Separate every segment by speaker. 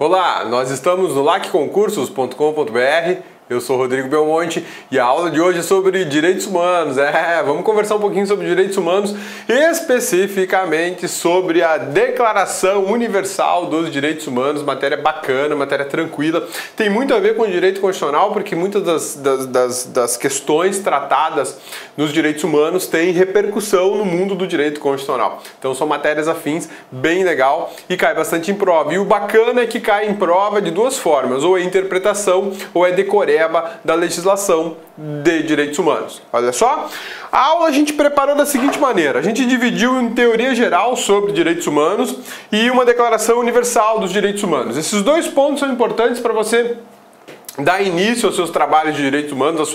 Speaker 1: Olá, nós estamos no lacconcursos.com.br. Eu sou Rodrigo Belmonte e a aula de hoje é sobre direitos humanos. Vamos conversar um pouquinho sobre direitos humanos, especificamente sobre a Declaração Universal dos Direitos Humanos. Matéria bacana, matéria tranquila. Tem muito a ver com o direito constitucional, porque muitas das questões tratadas nos direitos humanos têm repercussão no mundo do direito constitucional. Então são matérias afins, bem legal, e cai bastante em prova. E o bacana é que cai em prova de duas formas, ou é interpretação ou é decoreba da legislação de direitos humanos. Olha só, a aula a gente preparou da seguinte maneira: a gente dividiu em teoria geral sobre direitos humanos e uma declaração universal dos direitos humanos. Esses dois pontos são importantes para você dar início aos seus trabalhos de direitos humanos,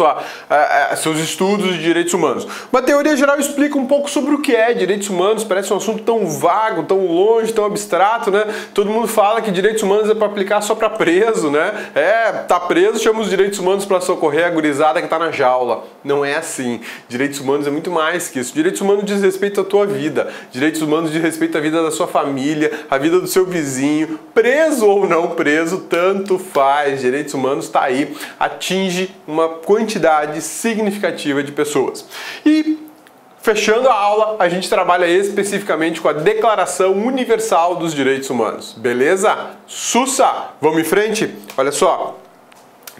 Speaker 1: seus estudos de direitos humanos. Uma teoria geral explica um pouco sobre o que é direitos humanos. Parece um assunto tão vago, tão longe, tão abstrato, né? Todo mundo fala que direitos humanos é para aplicar só para preso, né? Tá preso, chama os direitos humanos para socorrer a gurizada que tá na jaula. Não é assim. Direitos humanos é muito mais que isso. Direitos humanos diz respeito à tua vida. Direitos humanos diz respeito à vida da sua família, à vida do seu vizinho, preso ou não preso, tanto faz. Direitos humanos está aí, atinge uma quantidade significativa de pessoas. E fechando a aula, a gente trabalha especificamente com a Declaração Universal dos Direitos Humanos. Beleza? Sussa! Vamos em frente? Olha só.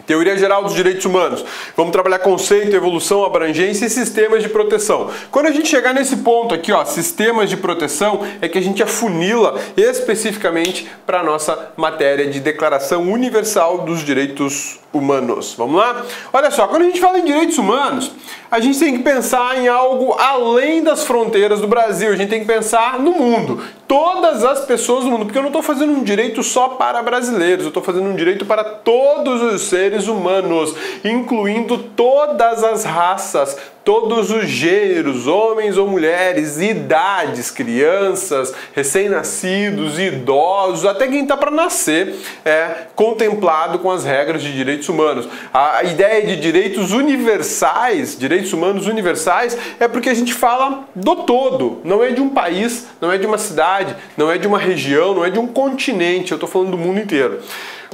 Speaker 1: Teoria geral dos direitos humanos. Vamos trabalhar conceito, evolução, abrangência e sistemas de proteção. Quando a gente chegar nesse ponto aqui, ó, sistemas de proteção, é que a gente afunila especificamente para a nossa matéria de Declaração Universal dos Direitos Humanos. Vamos lá? Olha só, quando a gente fala em direitos humanos, a gente tem que pensar em algo além das fronteiras do Brasil. A gente tem que pensar no mundo. Todas as pessoas do mundo, porque eu não estou fazendo um direito só para brasileiros, eu estou fazendo um direito para todos os seres humanos, incluindo todas as raças, todos os gêneros, homens ou mulheres, idades, crianças, recém-nascidos, idosos, até quem está para nascer é contemplado com as regras de direitos humanos. A ideia de direitos universais, direitos humanos universais, é porque a gente fala do todo, não é de um país, não é de uma cidade, não é de uma região, não é de um continente, eu estou falando do mundo inteiro.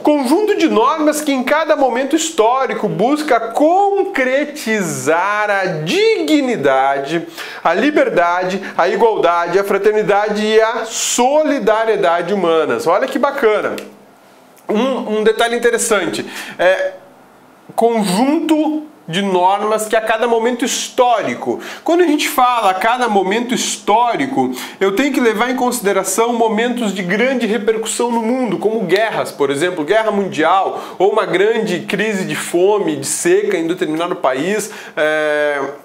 Speaker 1: Conjunto de normas que em cada momento histórico busca concretizar a dignidade, a liberdade, a igualdade, a fraternidade e a solidariedade humanas. Olha que bacana. Um detalhe interessante, conjunto de normas que a cada momento histórico. Quando a gente fala a cada momento histórico, eu tenho que levar em consideração momentos de grande repercussão no mundo, como guerras, por exemplo, guerra mundial, ou uma grande crise de fome, de seca em determinado país,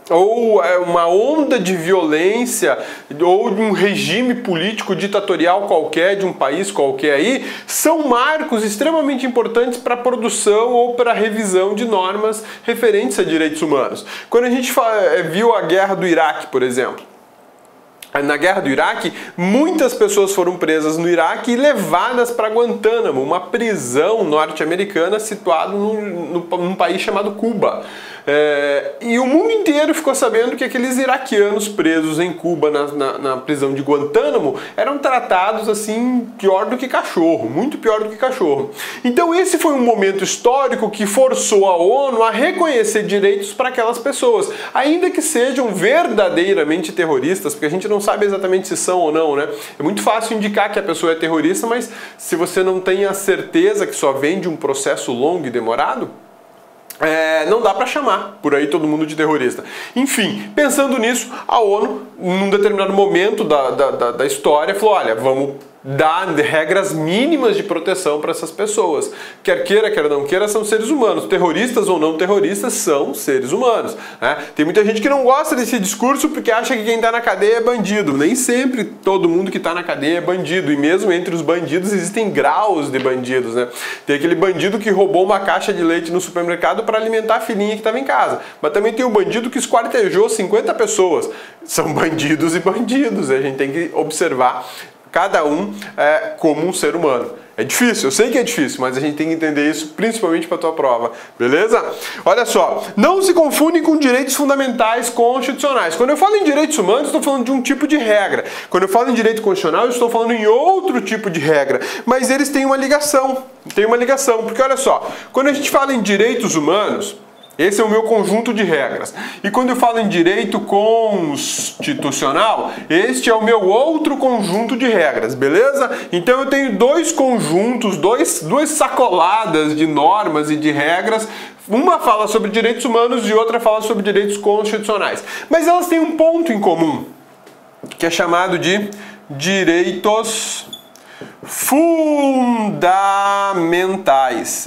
Speaker 1: ou uma onda de violência, ou de um regime político ditatorial qualquer, de um país qualquer aí, são marcos extremamente importantes para a produção ou para a revisão de normas referentes a direitos humanos. Quando a gente viu a guerra do Iraque, por exemplo, na guerra do Iraque, muitas pessoas foram presas no Iraque e levadas para Guantánamo, uma prisão norte-americana situada num país chamado Cuba. E o mundo inteiro ficou sabendo que aqueles iraquianos presos em Cuba, na prisão de Guantánamo, eram tratados assim, pior do que cachorro, muito pior do que cachorro. Então esse foi um momento histórico que forçou a ONU a reconhecer direitos para aquelas pessoas, ainda que sejam verdadeiramente terroristas, porque a gente não sabe exatamente se são ou não, né? É muito fácil indicar que a pessoa é terrorista, mas se você não tem a certeza que só vem de um processo longo e demorado, não dá para chamar por aí todo mundo de terrorista. Enfim, pensando nisso, a ONU, num determinado momento da história, falou: olha, vamos dar regras mínimas de proteção para essas pessoas. Quer queira, quer não queira, são seres humanos. Terroristas ou não terroristas são seres humanos, né? Tem muita gente que não gosta desse discurso porque acha que quem está na cadeia é bandido. Nem sempre todo mundo que está na cadeia é bandido. E mesmo entre os bandidos existem graus de bandidos, né? Tem aquele bandido que roubou uma caixa de leite no supermercado para alimentar a filhinha que estava em casa. Mas também tem o bandido que esquartejou 50 pessoas. São bandidos e bandidos. A gente tem que observar cada um como um ser humano. É difícil, eu sei que é difícil, mas a gente tem que entender isso principalmente para a tua prova, beleza? Olha só, não se confundem com direitos fundamentais constitucionais. Quando eu falo em direitos humanos, estou falando de um tipo de regra. Quando eu falo em direito constitucional, eu estou falando em outro tipo de regra. Mas eles têm uma ligação, porque olha só, quando a gente fala em direitos humanos, esse é o meu conjunto de regras. E quando eu falo em direito constitucional, este é o meu outro conjunto de regras, beleza? Então eu tenho dois conjuntos, duas sacoladas de normas e de regras. Uma fala sobre direitos humanos e outra fala sobre direitos constitucionais. Mas elas têm um ponto em comum, que é chamado de direitos fundamentais.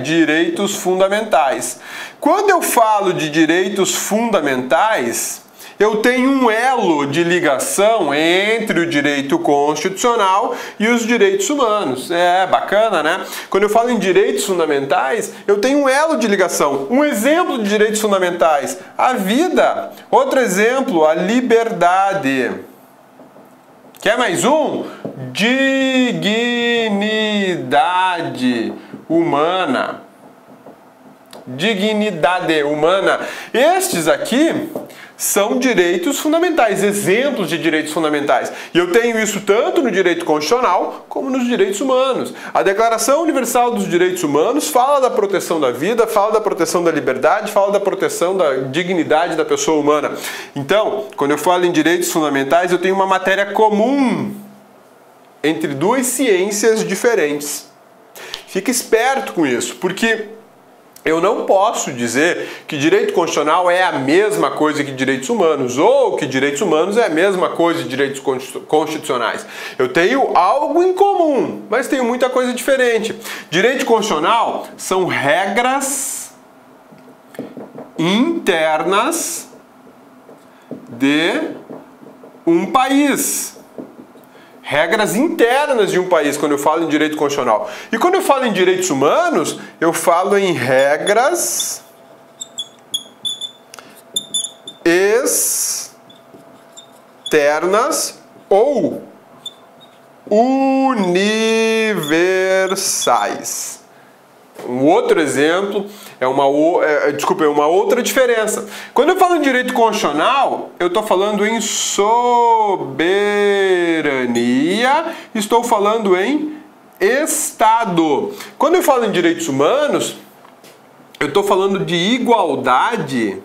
Speaker 1: Direitos fundamentais. Quando eu falo de direitos fundamentais, eu tenho um elo de ligação entre o direito constitucional e os direitos humanos. Bacana, né? Quando eu falo em direitos fundamentais, eu tenho um elo de ligação. Um exemplo de direitos fundamentais, a vida. Outro exemplo, a liberdade. Quer mais um? Dignidade humana. Dignidade humana. Estes aqui são direitos fundamentais, exemplos de direitos fundamentais. E eu tenho isso tanto no direito constitucional como nos direitos humanos. A Declaração Universal dos Direitos Humanos fala da proteção da vida, fala da proteção da liberdade, fala da proteção da dignidade da pessoa humana. Então, quando eu falo em direitos fundamentais, eu tenho uma matéria comum entre duas ciências diferentes. Fica esperto com isso, porque eu não posso dizer que direito constitucional é a mesma coisa que direitos humanos, ou que direitos humanos é a mesma coisa que direitos constitucionais. Eu tenho algo em comum, mas tenho muita coisa diferente. Direito constitucional são regras internas de um país. Regras internas de um país, quando eu falo em direito constitucional. E quando eu falo em direitos humanos, eu falo em regras externas ou universais. Um outro exemplo é uma outra diferença. Quando eu falo em direito constitucional, eu estou falando em soberania, estou falando em Estado. Quando eu falo em direitos humanos, eu estou falando de igualdade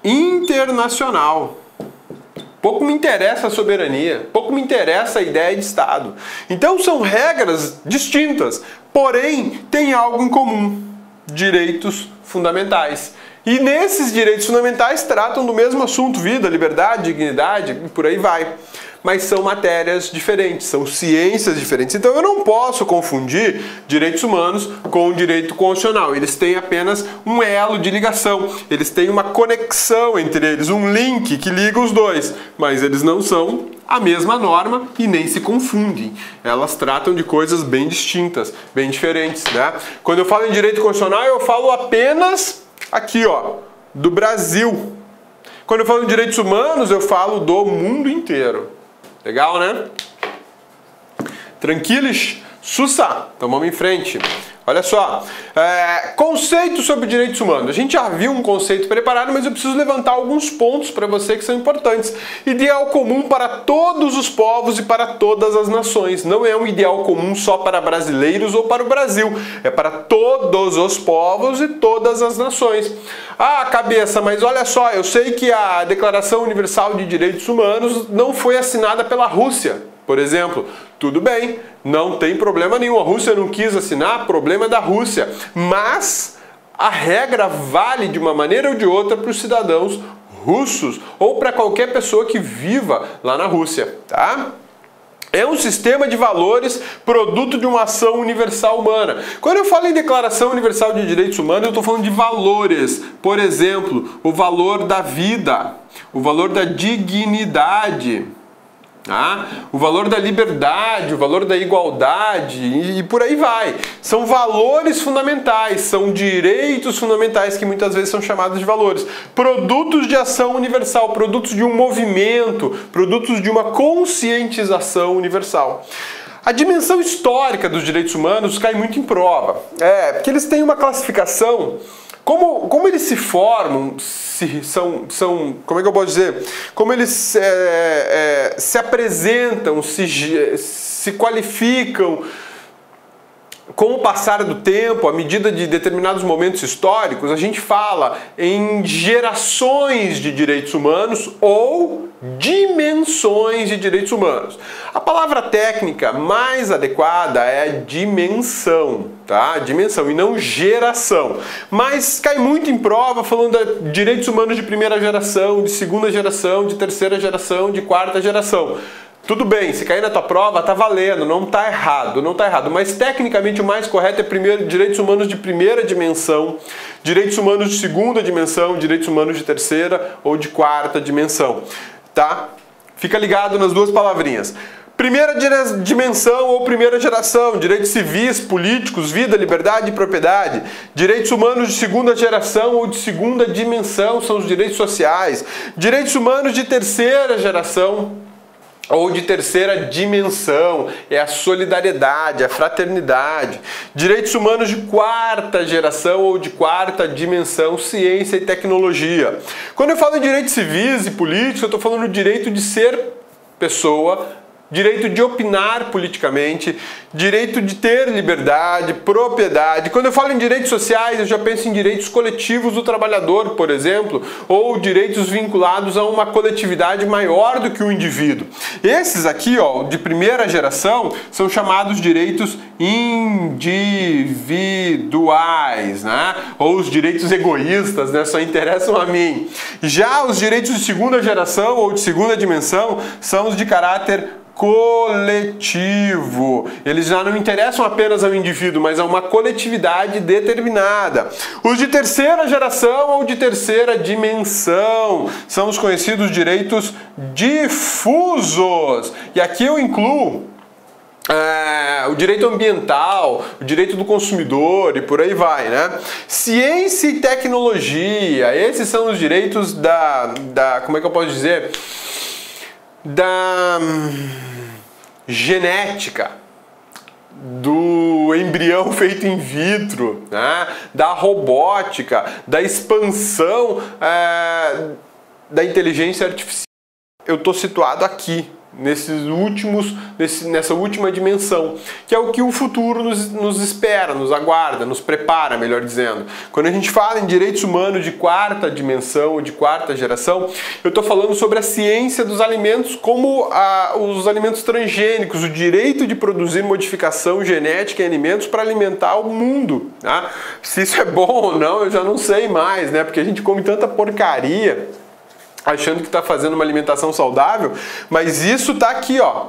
Speaker 1: internacional. Pouco me interessa a soberania, pouco me interessa a ideia de Estado. Então são regras distintas, porém têm algo em comum: direitos fundamentais. E nesses direitos fundamentais tratam do mesmo assunto: vida, liberdade, dignidade e por aí vai. Mas são matérias diferentes, são ciências diferentes. Então eu não posso confundir direitos humanos com o direito constitucional. Eles têm apenas um elo de ligação, eles têm uma conexão entre eles, um link que liga os dois, mas eles não são a mesma norma e nem se confundem. Elas tratam de coisas bem distintas, bem diferentes, né? Quando eu falo em direito constitucional, eu falo apenas aqui, ó, do Brasil. Quando eu falo em direitos humanos, eu falo do mundo inteiro. Legal, né? Tranquilos? Sussa! Então vamos em frente. Olha só, conceito sobre direitos humanos. A gente já viu um conceito preparado, mas eu preciso levantar alguns pontos para você que são importantes. Ideal comum para todos os povos e para todas as nações. Não é um ideal comum só para brasileiros ou para o Brasil. É para todos os povos e todas as nações. Ah, cabeça, mas olha só, eu sei que a Declaração Universal de Direitos Humanos não foi assinada pela Rússia, por exemplo. Tudo bem, não tem problema nenhum. A Rússia não quis assinar, problema da Rússia. Mas a regra vale de uma maneira ou de outra para os cidadãos russos ou para qualquer pessoa que viva lá na Rússia, tá? É um sistema de valores produto de uma ação universal humana. Quando eu falo em Declaração Universal de Direitos Humanos, eu estou falando de valores. Por exemplo, o valor da vida, o valor da dignidade, O valor da liberdade, o valor da igualdade e por aí vai. São valores fundamentais, são direitos fundamentais que muitas vezes são chamados de valores. Produtos de ação universal, produtos de um movimento, produtos de uma conscientização universal. A dimensão histórica dos direitos humanos cai muito em prova. Porque eles têm uma classificação. Como eles se formam, como é que eu posso dizer? Como eles se apresentam, se qualificam com o passar do tempo, à medida de determinados momentos históricos, a gente fala em gerações de direitos humanos ou dimensões de direitos humanos. A palavra técnica mais adequada é dimensão, tá? Dimensão e não geração. Mas cai muito em prova falando de direitos humanos de primeira geração, de segunda geração, de terceira geração, de quarta geração. Tudo bem, se cair na tua prova, tá valendo, não tá errado, mas tecnicamente o mais correto é direitos humanos de primeira dimensão, direitos humanos de segunda dimensão, direitos humanos de terceira ou de quarta dimensão, tá? Fica ligado nas duas palavrinhas. Primeira dimensão ou primeira geração, direitos civis, políticos, vida, liberdade e propriedade. Direitos humanos de segunda geração ou de segunda dimensão são os direitos sociais. Direitos humanos de terceira geração ou de terceira dimensão é a solidariedade, a fraternidade. Direitos humanos de quarta geração ou de quarta dimensão, ciência e tecnologia. Quando eu falo em direitos civis e políticos, eu estou falando do direito de ser pessoa, direito de opinar politicamente, direito de ter liberdade, propriedade. Quando eu falo em direitos sociais, eu já penso em direitos coletivos do trabalhador, por exemplo, ou direitos vinculados a uma coletividade maior do que o indivíduo. Esses aqui, ó, de primeira geração, são chamados direitos individuais, né? Ou os direitos egoístas, né? Só interessam a mim. Já os direitos de segunda geração ou de segunda dimensão são os de caráter coletivo. Eles já não interessam apenas ao indivíduo, mas a uma coletividade determinada. Os de terceira geração ou de terceira dimensão são os conhecidos direitos difusos. E aqui eu incluo o direito ambiental, o direito do consumidor e por aí vai, né? Ciência e tecnologia, esses são os direitos como é que eu posso dizer? Da genética, do embrião feito in vitro, né? Da robótica, da expansão da inteligência artificial. Eu estou situado aqui, nessa última dimensão, que é o que o futuro nos espera, nos aguarda, nos prepara, melhor dizendo. Quando a gente fala em direitos humanos de quarta dimensão ou de quarta geração, eu estou falando sobre a ciência dos alimentos, como os alimentos transgênicos, o direito de produzir modificação genética em alimentos para alimentar o mundo, tá? Se isso é bom ou não, eu já não sei mais, né? Porque a gente come tanta porcaria achando que está fazendo uma alimentação saudável, mas isso está aqui, ó.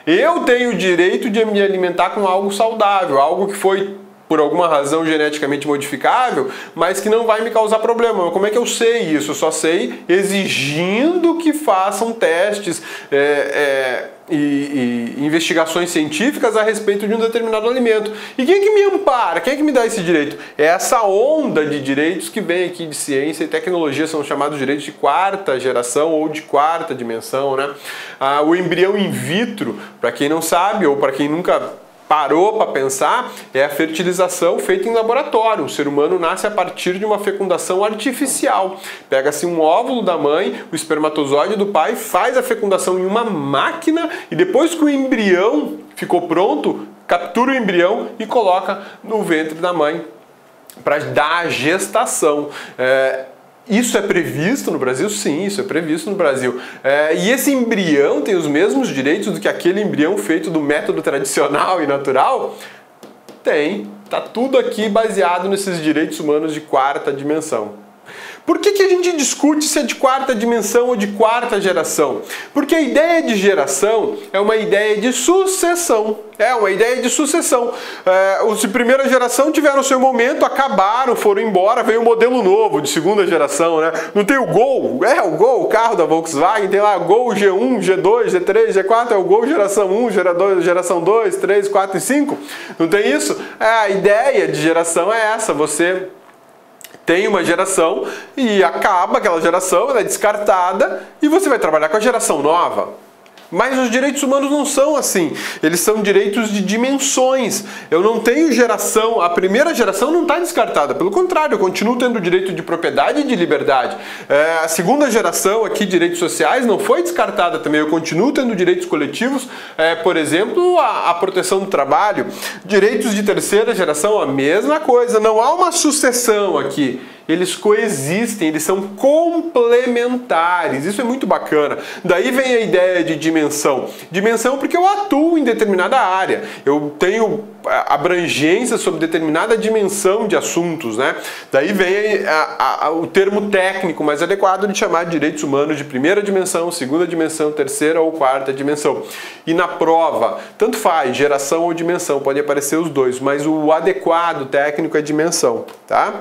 Speaker 1: Eu tenho o direito de me alimentar com algo saudável, algo que foi por alguma razão geneticamente modificável, mas que não vai me causar problema. Mas como é que eu sei isso? Eu só sei exigindo que façam testes e investigações científicas a respeito de um determinado alimento. E quem é que me ampara? Quem é que me dá esse direito? É essa onda de direitos que vem aqui de ciência e tecnologia, são chamados direitos de quarta geração ou de quarta dimensão, né? O embrião in vitro, para quem não sabe ou para quem nunca parou para pensar, é a fertilização feita em laboratório. O ser humano nasce a partir de uma fecundação artificial. Pega-se um óvulo da mãe, o espermatozoide do pai, faz a fecundação em uma máquina e depois que o embrião ficou pronto, captura o embrião e coloca no ventre da mãe para dar a gestação. Isso é previsto no Brasil? Sim, isso é previsto no Brasil. E esse embrião tem os mesmos direitos do que aquele embrião feito do método tradicional e natural? Tem. Tá tudo aqui baseado nesses direitos humanos de quarta dimensão. Por que a gente discute se é de quarta dimensão ou de quarta geração? Porque a ideia de geração é uma ideia de sucessão. É uma ideia de sucessão. Os de primeira geração tiveram seu momento, acabaram, foram embora, veio um modelo novo de segunda geração, né? Não tem o Gol? O Gol, o carro da Volkswagen, tem lá Gol G1, G2, G3, G4, é o Gol geração 1, geração 2, 3, 4 e 5. Não tem isso? A ideia de geração é essa, você tem uma geração e acaba aquela geração, ela é descartada e você vai trabalhar com a geração nova. Mas os direitos humanos não são assim, eles são direitos de dimensões. Eu não tenho geração, a primeira geração não está descartada, pelo contrário, eu continuo tendo direito de propriedade e de liberdade. A segunda geração aqui, direitos sociais, não foi descartada também, eu continuo tendo direitos coletivos, por exemplo, a proteção do trabalho. Direitos de terceira geração, a mesma coisa, não há uma sucessão aqui. Eles coexistem, eles são complementares, isso é muito bacana. Daí vem a ideia de dimensão. Dimensão porque eu atuo em determinada área, eu tenho abrangência sobre determinada dimensão de assuntos, né? Daí vem o termo técnico mais adequado de chamar de direitos humanos de primeira dimensão, segunda dimensão, terceira ou quarta dimensão. E na prova, tanto faz, geração ou dimensão, pode aparecer os dois, mas o adequado técnico é dimensão, tá?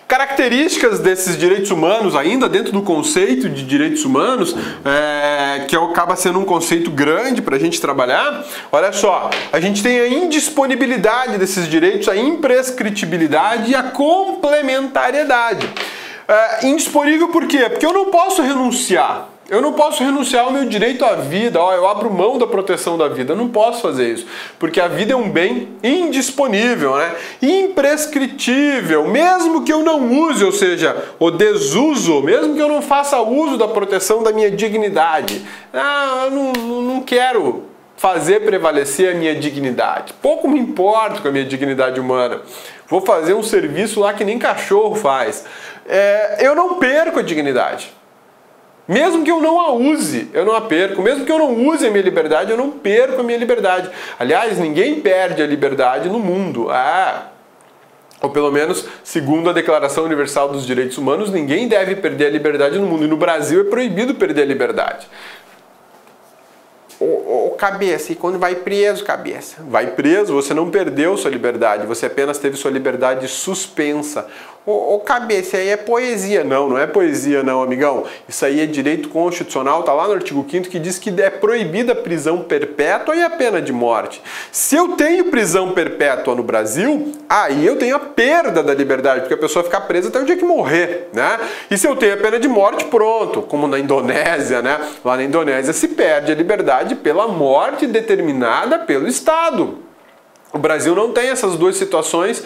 Speaker 1: Características desses direitos humanos, ainda dentro do conceito de direitos humanos, que acaba sendo um conceito grande para a gente trabalhar. Olha só, a gente tem a indisponibilidade desses direitos, a imprescritibilidade e a complementariedade. Indisponível por quê? Porque eu não posso renunciar. Eu não posso renunciar ao meu direito à vida, eu abro mão da proteção da vida, eu não posso fazer isso, porque a vida é um bem indisponível, né? Imprescritível, mesmo que eu não use, ou seja, o desuso, mesmo que eu não faça uso da proteção da minha dignidade. Eu não quero fazer prevalecer a minha dignidade, pouco me importo com a minha dignidade humana, vou fazer um serviço lá que nem cachorro faz. Eu não perco a dignidade. Mesmo que eu não a use, eu não a perco. Mesmo que eu não use a minha liberdade, eu não perco a minha liberdade. Aliás, ninguém perde a liberdade no mundo. Ou pelo menos, segundo a Declaração Universal dos Direitos Humanos, ninguém deve perder a liberdade no mundo. E no Brasil é proibido perder a liberdade. Cabeça, e quando vai preso, cabeça? Vai preso, você não perdeu sua liberdade, você apenas teve sua liberdade suspensa. Cabeça, aí é poesia. Não é poesia não, amigão. Isso aí é direito constitucional, tá lá no artigo 5º que diz que é proibida a prisão perpétua e a pena de morte. Se eu tenho prisão perpétua no Brasil, aí eu tenho a perda da liberdade, porque a pessoa fica presa até o dia que morrer, né? E se eu tenho a pena de morte, pronto, como na Indonésia, né? Lá na Indonésia se perde a liberdade pela morte determinada pelo Estado. O Brasil não tem essas duas situações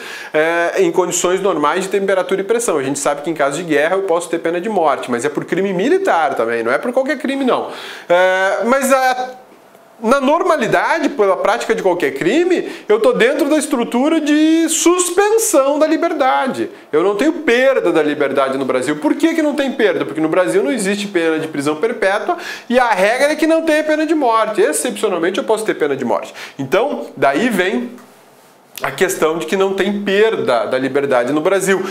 Speaker 1: em condições normais de temperatura e pressão. A gente sabe que em caso de guerra eu posso ter pena de morte, mas é por crime militar também, não é por qualquer crime não. Na normalidade, pela prática de qualquer crime, eu estou dentro da estrutura de suspensão da liberdade. Eu não tenho perda da liberdade no Brasil. Por que não tem perda? Porque no Brasil não existe pena de prisão perpétua e a regra é que não tenha pena de morte. Excepcionalmente eu posso ter pena de morte. Então, daí vem a questão de que não tem perda da liberdade no Brasil.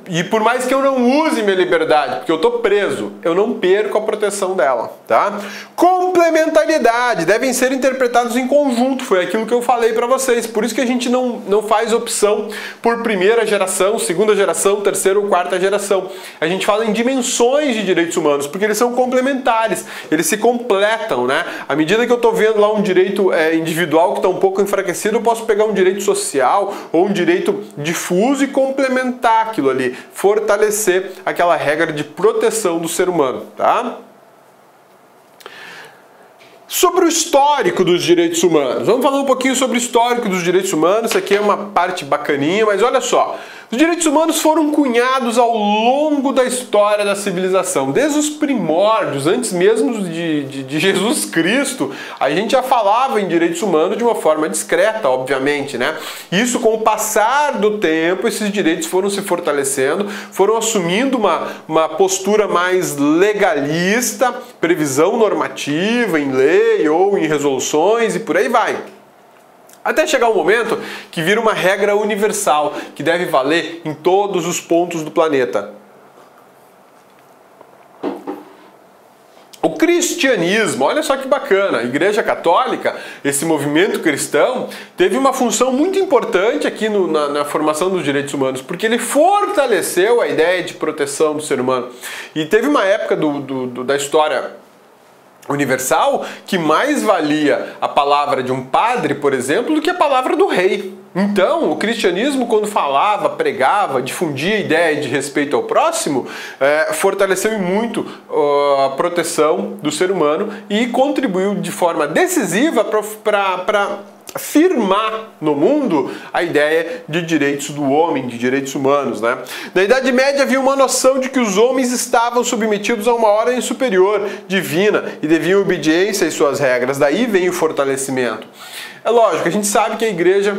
Speaker 1: E por mais que eu não use minha liberdade, porque eu estou preso, eu não perco a proteção dela, tá? Complementariedade, devem ser interpretados em conjunto, foi aquilo que eu falei para vocês. Por isso que a gente não faz opção por primeira geração, segunda geração, terceira ou quarta geração. A gente fala em dimensões de direitos humanos, porque eles são complementares, eles se completam, né? À medida que eu estou vendo lá um direito individual que está um pouco enfraquecido, eu posso pegar um direito social ou um direito difuso e complementar aquilo ali, fortalecer aquela regra de proteção do ser humano, tá? Sobre o histórico dos direitos humanos, vamos falar um pouquinho sobre o histórico dos direitos humanos. Isso aqui é uma parte bacaninha, mas olha só. Os direitos humanos foram cunhados ao longo da história da civilização, desde os primórdios, antes mesmo de Jesus Cristo, a gente já falava em direitos humanos de uma forma discreta, obviamente, né? Isso, com o passar do tempo, esses direitos foram se fortalecendo, foram assumindo uma postura mais legalista, previsão normativa em lei ou em resoluções e por aí vai. Até chegar um momento que vira uma regra universal, que deve valer em todos os pontos do planeta. cristianismo. Olha só que bacana, a Igreja Católica, esse movimento cristão, teve uma função muito importante aqui na formação dos direitos humanos, porque ele fortaleceu a ideia de proteção do ser humano. E teve uma época da história universal que mais valia a palavra de um padre, por exemplo, do que a palavra do rei. Então, o cristianismo, quando falava, pregava, difundia a ideia de respeito ao próximo, fortaleceu muito a proteção do ser humano e contribuiu de forma decisiva para afirmar no mundo a ideia de direitos do homem, de direitos humanos, né? Na Idade Média havia uma noção de que os homens estavam submetidos a uma ordem superior, divina, e deviam obediência às suas regras. Daí vem o fortalecimento. É lógico, a gente sabe que a igreja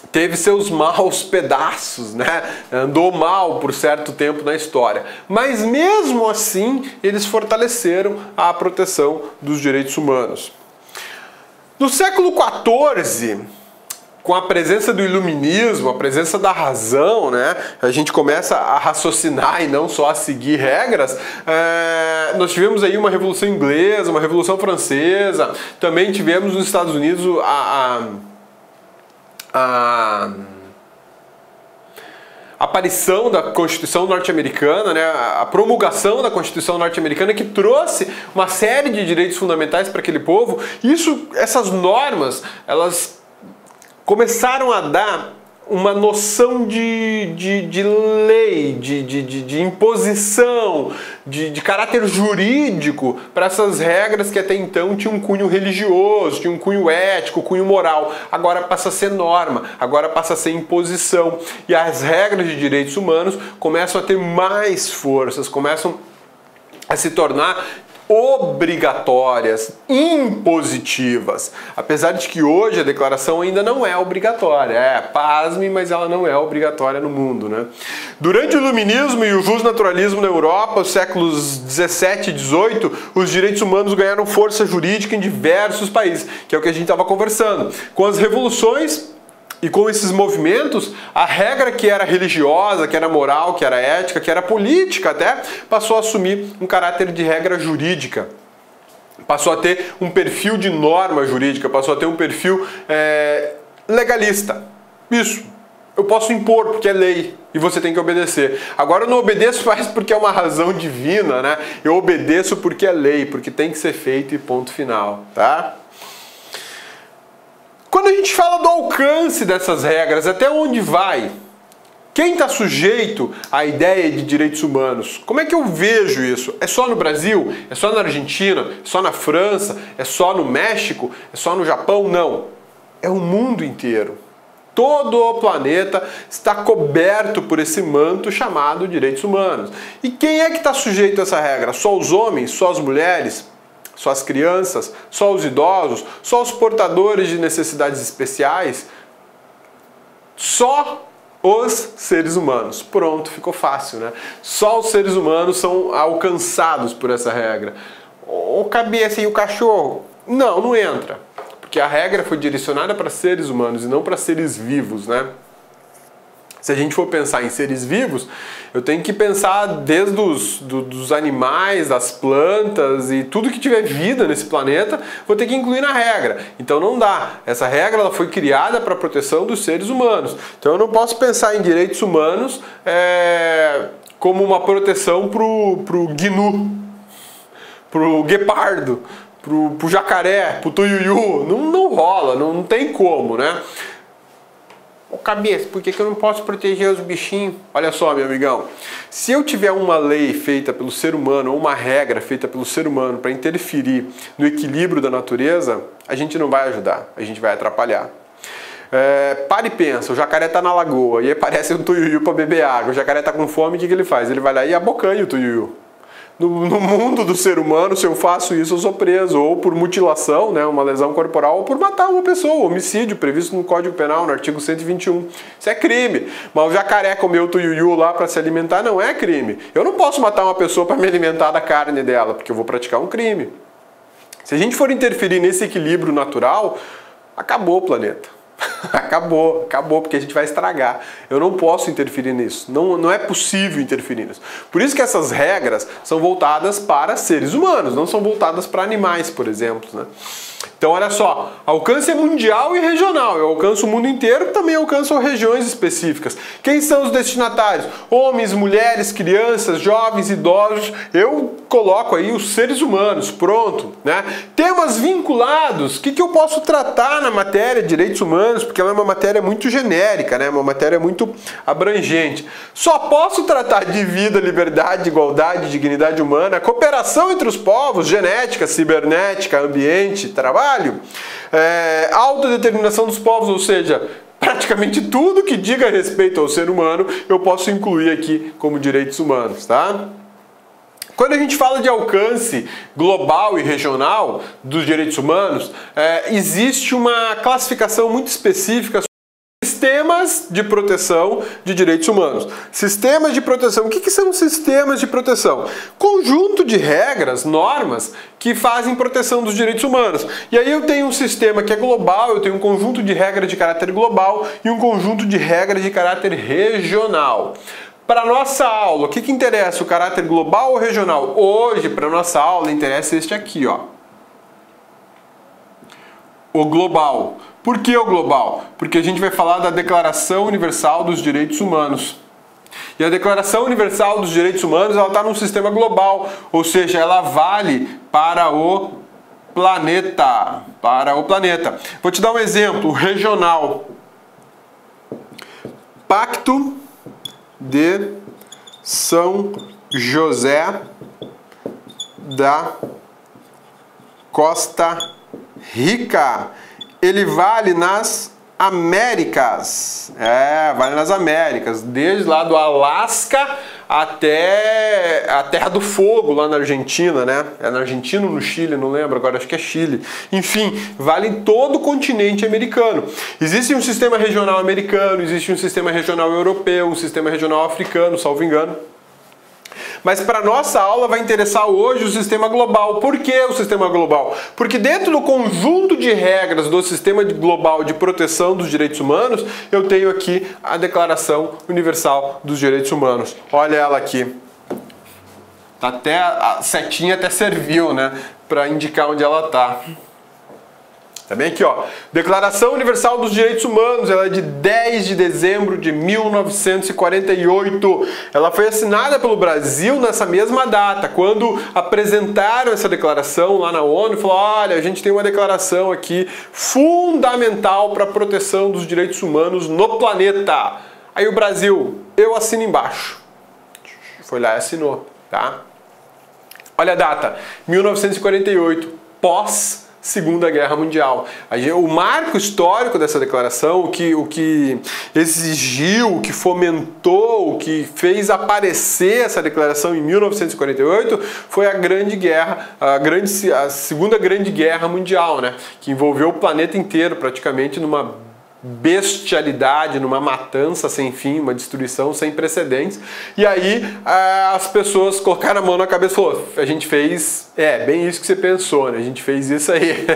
Speaker 1: teve seus maus pedaços, né? Andou mal por certo tempo na história. Mas mesmo assim, eles fortaleceram a proteção dos direitos humanos. No século XIV, com a presença do iluminismo, a presença da razão, né, a gente começa a raciocinar e não só a seguir regras, nós tivemos aí uma Revolução Inglesa, uma Revolução Francesa, também tivemos nos Estados Unidos a aparição da Constituição norte-americana, né, a promulgação da Constituição norte-americana, que trouxe uma série de direitos fundamentais para aquele povo. Essas normas, elas começaram a dar uma noção de lei, de imposição, de caráter jurídico para essas regras que até então tinham um cunho religioso, tinham um cunho ético, cunho moral. Agora passa a ser norma, agora passa a ser imposição. E as regras de direitos humanos começam a ter mais forças, começam a se tornar obrigatórias, impositivas. Apesar de que hoje a declaração ainda não é obrigatória. Pasme, mas ela não é obrigatória no mundo, né? Durante o Iluminismo e o justnaturalismo na Europa, os séculos 17 e 18, os direitos humanos ganharam força jurídica em diversos países, que é o que a gente estava conversando. Com as revoluções e com esses movimentos, a regra que era religiosa, que era moral, que era ética, que era política até, passou a assumir um caráter de regra jurídica. Passou a ter um perfil de norma jurídica, passou a ter um perfil legalista. Isso, eu posso impor porque é lei e você tem que obedecer. Agora eu não obedeço mais porque é uma razão divina, né? Eu obedeço porque é lei, porque tem que ser feito e ponto final, tá? Quando a gente fala do alcance dessas regras, até onde vai? Quem está sujeito à ideia de direitos humanos? Como é que eu vejo isso? É só no Brasil? É só na Argentina? É só na França? É só no México? É só no Japão? Não. É o mundo inteiro. Todo o planeta está coberto por esse manto chamado direitos humanos. E quem é que está sujeito a essa regra? Só os homens? Só as mulheres? Só as crianças? Só os idosos? Só os portadores de necessidades especiais? Só os seres humanos. Pronto, ficou fácil, né? Só os seres humanos são alcançados por essa regra. O cabeça e o cachorro? Não, não entra. Porque a regra foi direcionada para seres humanos e não para seres vivos, né? Se a gente for pensar em seres vivos, eu tenho que pensar desde dos animais, das plantas e tudo que tiver vida nesse planeta, vou ter que incluir na regra. Então não dá. Essa regra ela foi criada para a proteção dos seres humanos. Então eu não posso pensar em direitos humanos como uma proteção pro gnu, pro guepardo, pro jacaré, pro tuiuiu. Não rola, não tem como, né? Ô cabeça, por que eu não posso proteger os bichinhos? Olha só, meu amigão, se eu tiver uma lei feita pelo ser humano, ou uma regra feita pelo ser humano para interferir no equilíbrio da natureza, a gente não vai ajudar, a gente vai atrapalhar. Para e pensa, o jacaré tá na lagoa e aí aparece um tuiuiu para beber água, o jacaré tá com fome, o que ele faz? Ele vai lá e abocanha o tuiuiu. No mundo do ser humano, se eu faço isso, eu sou preso, ou por mutilação, né, uma lesão corporal, ou por matar uma pessoa, homicídio, previsto no Código Penal, no artigo 121. Isso é crime. Mas o jacaré comer o tuiuiu lá para se alimentar não é crime. Eu não posso matar uma pessoa para me alimentar da carne dela, porque eu vou praticar um crime. Se a gente for interferir nesse equilíbrio natural, acabou o planeta. Acabou, porque a gente vai estragar. Eu não posso interferir nisso, não é possível interferir nisso. Por isso que essas regras são voltadas para seres humanos, não são voltadas para animais, por exemplo, né? Então, olha só, alcance é mundial e regional. Eu alcanço o mundo inteiro, também alcanço regiões específicas. Quem são os destinatários? Homens, mulheres, crianças, jovens, idosos. Eu coloco aí os seres humanos, pronto, né? Temas vinculados. O que eu posso tratar na matéria de direitos humanos? Porque ela é uma matéria muito genérica, né? Uma matéria muito abrangente. Só posso tratar de vida, liberdade, igualdade, dignidade humana, cooperação entre os povos, genética, cibernética, ambiente, trabalho, autodeterminação dos povos, ou seja, praticamente tudo que diga respeito ao ser humano eu posso incluir aqui como direitos humanos, tá? Quando a gente fala de alcance global e regional dos direitos humanos, existe uma classificação muito específica. Sistemas de proteção de direitos humanos. Sistemas de proteção. O que são sistemas de proteção? Conjunto de regras, normas que fazem proteção dos direitos humanos. E aí eu tenho um sistema que é global, eu tenho um conjunto de regras de caráter global e um conjunto de regras de caráter regional. Para nossa aula, o que interessa? O caráter global ou regional? Hoje, para nossa aula, interessa este aqui, ó. O global. Por que o global? Porque a gente vai falar da Declaração Universal dos Direitos Humanos. E a Declaração Universal dos Direitos Humanos, ela está num sistema global, ou seja, ela vale para o planeta. Vou te dar um exemplo, regional. Pacto de São José da Costa Rica. Ele vale nas Américas. Vale nas Américas. Desde lá do Alasca até a Terra do Fogo, lá na Argentina, né? É na Argentina ou no Chile, não lembro agora, acho que é Chile. Enfim, vale em todo o continente americano. Existe um sistema regional americano, existe um sistema regional europeu, um sistema regional africano, salvo engano. Mas para nossa aula vai interessar hoje o sistema global. Por que o sistema global? Porque dentro do conjunto de regras do sistema global de proteção dos direitos humanos, eu tenho aqui a Declaração Universal dos Direitos Humanos. Olha ela aqui. Até a setinha até serviu, né, para indicar onde ela está. Tá bem aqui, ó. Declaração Universal dos Direitos Humanos, ela é de 10 de dezembro de 1948. Ela foi assinada pelo Brasil nessa mesma data, quando apresentaram essa declaração lá na ONU e falaram, olha, a gente tem uma declaração aqui fundamental para a proteção dos direitos humanos no planeta. Aí o Brasil, eu assino embaixo. Foi lá e assinou, tá? Olha a data, 1948, pós Segunda Guerra Mundial. O marco histórico dessa declaração, o que exigiu, o que fomentou, o que fez aparecer essa declaração em 1948 foi a Grande Guerra, a Segunda Grande Guerra Mundial, né? Que envolveu o planeta inteiro praticamente numa bestialidade, numa matança sem fim, uma destruição sem precedentes. E aí as pessoas colocaram a mão na cabeça e falaram, a gente fez, bem isso que você pensou, né? A gente fez isso aí.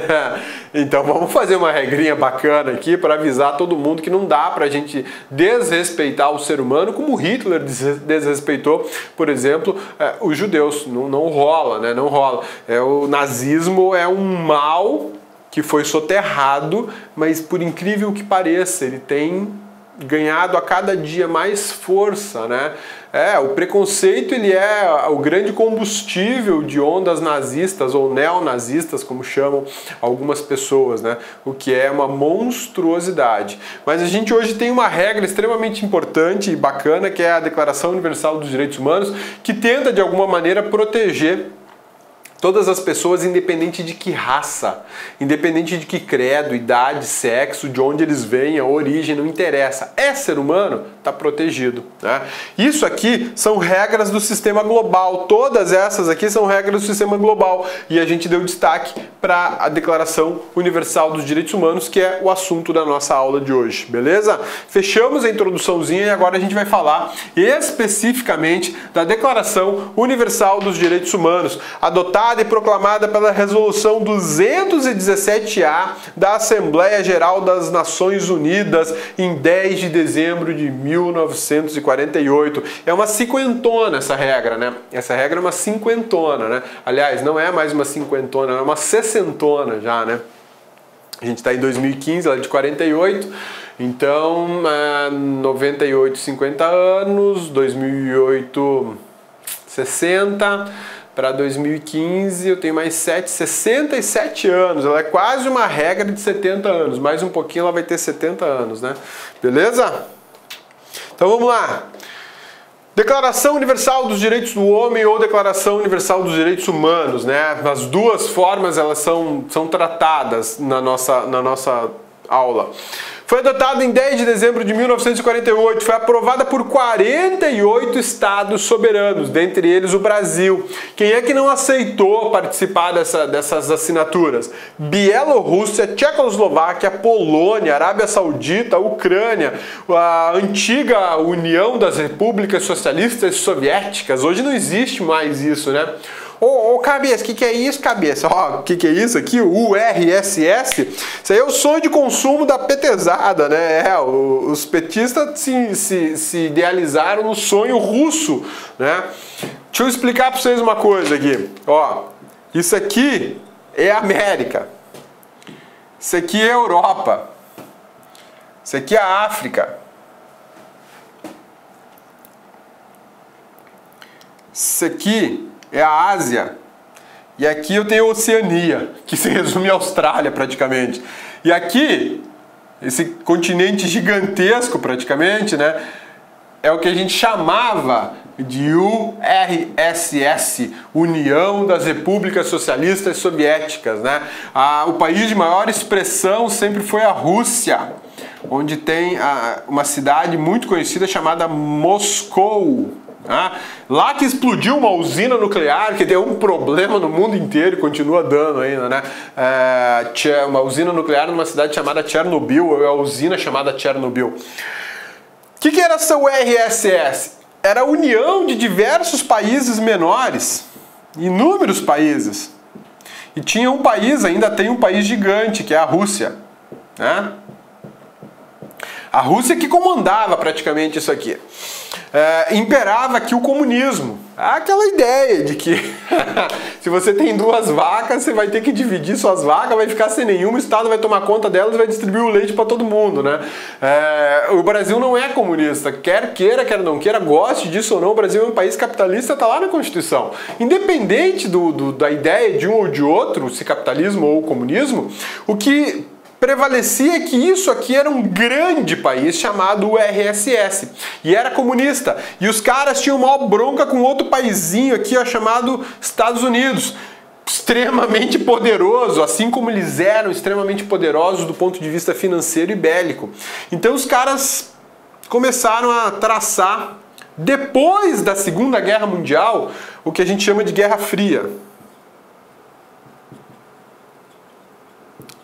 Speaker 1: Então vamos fazer uma regrinha bacana aqui para avisar todo mundo que não dá pra gente desrespeitar o ser humano como Hitler desrespeitou, por exemplo, os judeus. Não rola, né? Não rola. O nazismo é um mal que foi soterrado, mas por incrível que pareça, ele tem ganhado a cada dia mais força, né? O preconceito, ele é o grande combustível de ondas nazistas ou neonazistas, como chamam algumas pessoas, né? O que é uma monstruosidade. Mas a gente hoje tem uma regra extremamente importante e bacana, que é a Declaração Universal dos Direitos Humanos, que tenta de alguma maneira proteger todas as pessoas, independente de que raça, independente de que credo, idade, sexo, de onde eles vêm, a origem, não interessa. É ser humano? tá protegido, né? Isso aqui são regras do sistema global, todas essas aqui são regras do sistema global e a gente deu destaque para a Declaração Universal dos Direitos Humanos, que é o assunto da nossa aula de hoje, beleza? Fechamos a introduçãozinha e agora a gente vai falar especificamente da Declaração Universal dos Direitos Humanos, adotada e proclamada pela Resolução 217-A da Assembleia Geral das Nações Unidas em 10 de dezembro de 1948. É uma cinquentona essa regra, né? Essa regra é uma cinquentona, né? Aliás, não é mais uma cinquentona, é uma sessentona já, né? A gente está em 2015, ela é de 48, então 98, 50 anos, 2008, 60, para 2015 eu tenho mais 67 anos, ela é quase uma regra de 70 anos, mais um pouquinho ela vai ter 70 anos, né? Beleza? Então vamos lá. Declaração Universal dos Direitos do Homem ou Declaração Universal dos Direitos Humanos, né? As duas formas elas são tratadas na nossa aula. Foi adotada em 10 de dezembro de 1948, foi aprovada por 48 estados soberanos, dentre eles o Brasil. Quem é que não aceitou participar dessas assinaturas? Bielorrússia, Tchecoslováquia, Polônia, Arábia Saudita, Ucrânia, a antiga União das Repúblicas Socialistas Soviéticas. Hoje não existe mais isso, né? Ô, cabeça, o que é isso, cabeça? Ó, o que é isso aqui? O URSS? Isso aí é o sonho de consumo da petezada, né? Os petistas se idealizaram no sonho russo, né? Deixa eu explicar para vocês uma coisa aqui. Ó, isso aqui é América. Isso aqui é Europa. Isso aqui é África. Isso aqui é a Ásia, e aqui eu tenho a Oceania, que se resume à Austrália praticamente. E aqui, esse continente gigantesco praticamente, né, é o que a gente chamava de URSS, União das Repúblicas Socialistas Soviéticas, né? O país de maior expressão sempre foi a Rússia, onde tem uma cidade muito conhecida chamada Moscou. Lá que explodiu uma usina nuclear que deu um problema no mundo inteiro e continua dando ainda, né? Uma usina nuclear numa cidade chamada Chernobyl, ou a usina chamada Chernobyl. O que era essa URSS? Era a união de diversos países menores, inúmeros países. E tinha um país, ainda tem um país gigante, que é a Rússia, né? A Rússia que comandava praticamente isso aqui. Imperava aqui o comunismo. Aquela ideia de que se você tem duas vacas, você vai ter que dividir suas vacas, vai ficar sem nenhuma, o Estado vai tomar conta delas e vai distribuir o leite para todo mundo, né? O Brasil não é comunista, quer queira, quer não queira, goste disso ou não, o Brasil é um país capitalista, está lá na Constituição. Independente da ideia de um ou de outro, se capitalismo ou comunismo, o que prevalecia que isso aqui era um grande país chamado URSS e era comunista, e os caras tinham maior bronca com outro paizinho aqui, ó, chamado Estados Unidos, extremamente poderoso, assim como eles eram extremamente poderosos do ponto de vista financeiro e bélico. Então os caras começaram a traçar, depois da Segunda Guerra Mundial, o que a gente chama de Guerra Fria.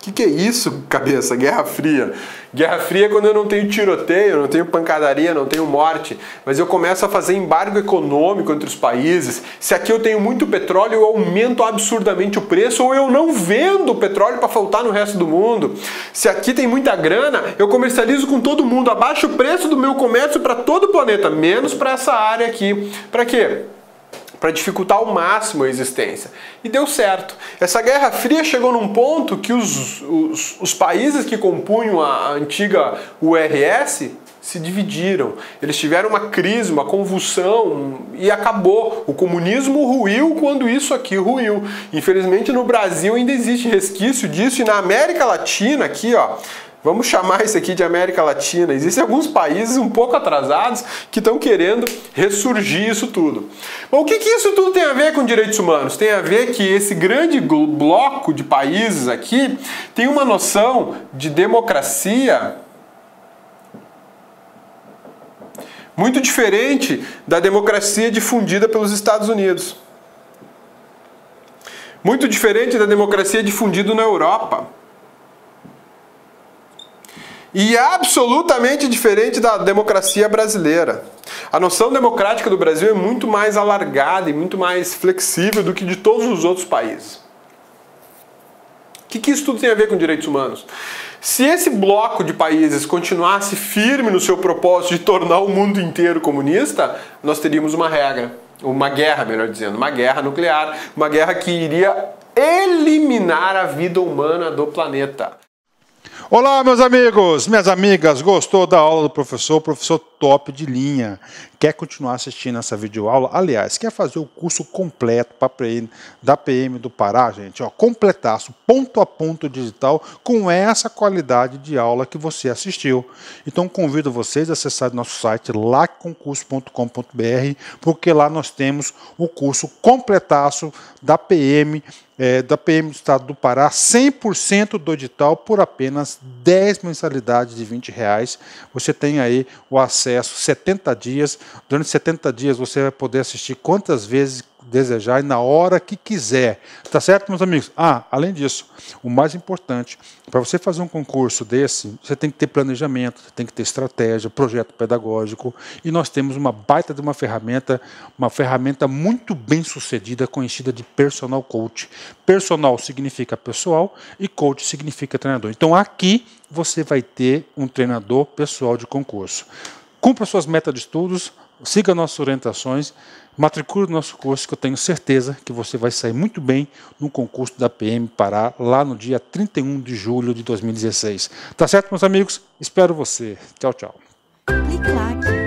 Speaker 1: O que é isso, cabeça? Guerra Fria. Guerra Fria é quando eu não tenho tiroteio, não tenho pancadaria, não tenho morte, mas eu começo a fazer embargo econômico entre os países. Se aqui eu tenho muito petróleo, eu aumento absurdamente o preço, ou eu não vendo o petróleo para faltar no resto do mundo. Se aqui tem muita grana, eu comercializo com todo mundo, abaixo o preço do meu comércio para todo o planeta, menos para essa área aqui. Para quê? Para dificultar ao máximo a existência. E deu certo. Essa Guerra Fria chegou num ponto que os países que compunham a antiga URSS se dividiram. Eles tiveram uma crise, uma convulsão e acabou. O comunismo ruiu quando isso aqui ruiu. Infelizmente no Brasil ainda existe resquício disso, e na América Latina aqui, ó, vamos chamar isso aqui de América Latina. Existem alguns países um pouco atrasados que estão querendo ressurgir isso tudo. Bom, o que isso tudo tem a ver com direitos humanos? Tem a ver que esse grande bloco de países aqui tem uma noção de democracia Muito diferente da democracia difundida pelos Estados Unidos. Muito diferente da democracia difundida na Europa. E absolutamente diferente da democracia brasileira. A noção democrática do Brasil é muito mais alargada e muito mais flexível do que de todos os outros países. O que isso tudo tem a ver com direitos humanos? Se esse bloco de países continuasse firme no seu propósito de tornar o mundo inteiro comunista, nós teríamos uma guerra, melhor dizendo, uma guerra nuclear, uma guerra que iria eliminar a vida humana do planeta.
Speaker 2: Olá, meus amigos, minhas amigas, gostou da aula do professor? Professor top de linha. Quer continuar assistindo essa videoaula? Aliás, quer fazer o curso completo da PM do Pará, gente? Ó, completaço, ponto a ponto digital, com essa qualidade de aula que você assistiu. Então, convido vocês a acessar nosso site lacconcurso.com.br, porque lá nós temos o curso completaço da PM do Estado do Pará, 100% do edital, por apenas 10 mensalidades de R$20. Você tem aí o acesso 70 dias. Durante 70 dias você vai poder assistir quantas vezes desejar e na hora que quiser. Tá certo, meus amigos? Além disso, o mais importante, para você fazer um concurso desse, você tem que ter planejamento, você tem que ter estratégia, projeto pedagógico, e nós temos uma baita de uma ferramenta muito bem sucedida, conhecida de Personal Coach. Personal significa pessoal e coach significa treinador. Então aqui você vai ter um treinador pessoal de concurso. Cumpra suas metas de estudos, siga nossas orientações, matricule no nosso curso, que eu tenho certeza que você vai sair muito bem no concurso da PM Pará, lá no dia 31 de julho de 2016. Tá certo, meus amigos? Espero você. Tchau, tchau.
Speaker 3: Clique like.